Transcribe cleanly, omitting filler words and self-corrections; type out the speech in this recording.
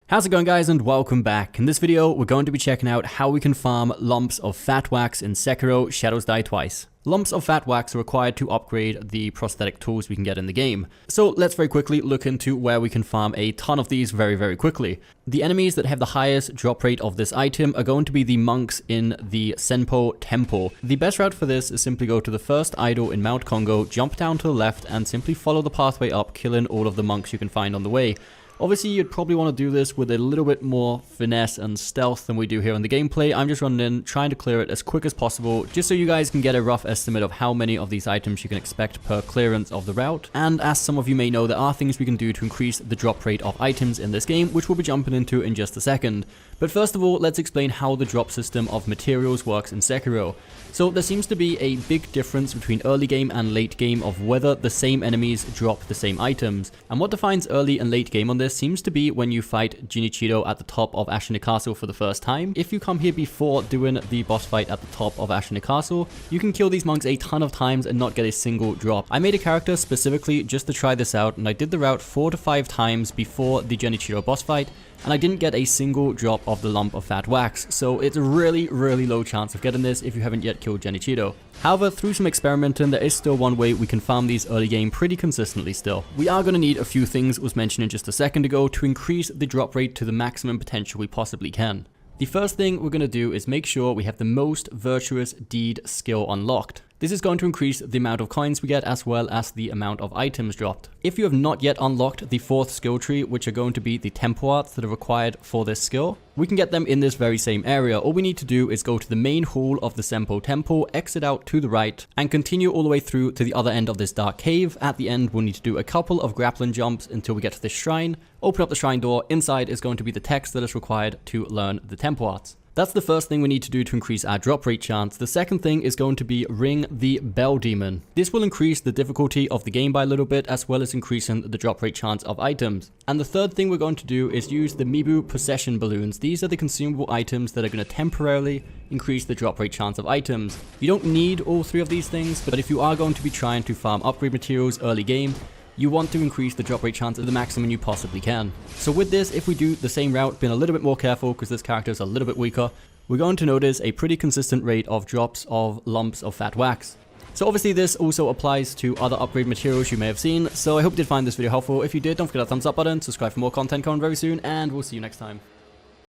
How's it going, guys, and welcome back. In this video, we're going to be checking out how we can farm lumps of fat wax in Sekiro Shadows Die Twice. Lumps of fat wax are required to upgrade the prosthetic tools we can get in the game. So let's very quickly look into where we can farm a ton of these very quickly. The enemies that have the highest drop rate of this item are going to be the monks in the Senpou Temple. The best route for this is simply go to the first idol in Mount Congo, jump down to the left, and simply follow the pathway up, killing all of the monks you can find on the way. Obviously, you'd probably want to do this with a little bit more finesse and stealth than we do here in the gameplay. I'm just running in, trying to clear it as quick as possible, just so you guys can get a rough estimate of how many of these items you can expect per clearance of the route. And as some of you may know, there are things we can do to increase the drop rate of items in this game, which we'll be jumping into in just a second. But first of all, let's explain how the drop system of materials works in Sekiro. So there seems to be a big difference between early game and late game of whether the same enemies drop the same items. And what defines early and late game on this seems to be when you fight Genichiro at the top of Ashina Castle for the first time. If you come here before doing the boss fight at the top of Ashina Castle, you can kill these monks a ton of times and not get a single drop. I made a character specifically just to try this out, and I did the route 4 to 5 times before the Genichiro boss fight, and I didn't get a single drop of the lump of fat wax, so it's a really low chance of getting this if you haven't yet killed Genichiro. However, through some experimenting, there is still one way we can farm these early game pretty consistently still. We are going to need a few things, was mentioned just a second ago, to increase the drop rate to the maximum potential we possibly can. The first thing we're going to do is make sure we have the most virtuous deed skill unlocked. This is going to increase the amount of coins we get as well as the amount of items dropped. If you have not yet unlocked the 4th skill tree, which are going to be the tempo arts that are required for this skill, we can get them in this very same area. All we need to do is go to the main hall of the Senpou Temple, exit out to the right, and continue all the way through to the other end of this dark cave. At the end, we'll need to do a couple of grappling jumps until we get to this shrine, open up the shrine door. Inside is going to be the text that is required to learn the tempo arts. That's the first thing we need to do to increase our drop rate chance. The second thing is going to be ring the bell demon. This will increase the difficulty of the game by a little bit, as well as increasing the drop rate chance of items. And the third thing we're going to do is use the Mibu precession balloons. These are the consumable items that are going to temporarily increase the drop rate chance of items. You don't need all 3 of these things, but if you are going to be trying to farm upgrade materials early game, you want to increase the drop rate chance to the maximum you possibly can. So with this, if we do the same route, being a little bit more careful because this character is a little bit weaker, we're going to notice a pretty consistent rate of drops of lumps of fat wax. So obviously this also applies to other upgrade materials you may have seen, so I hope you did find this video helpful. If you did, don't forget that thumbs up button, subscribe for more content coming very soon, and we'll see you next time.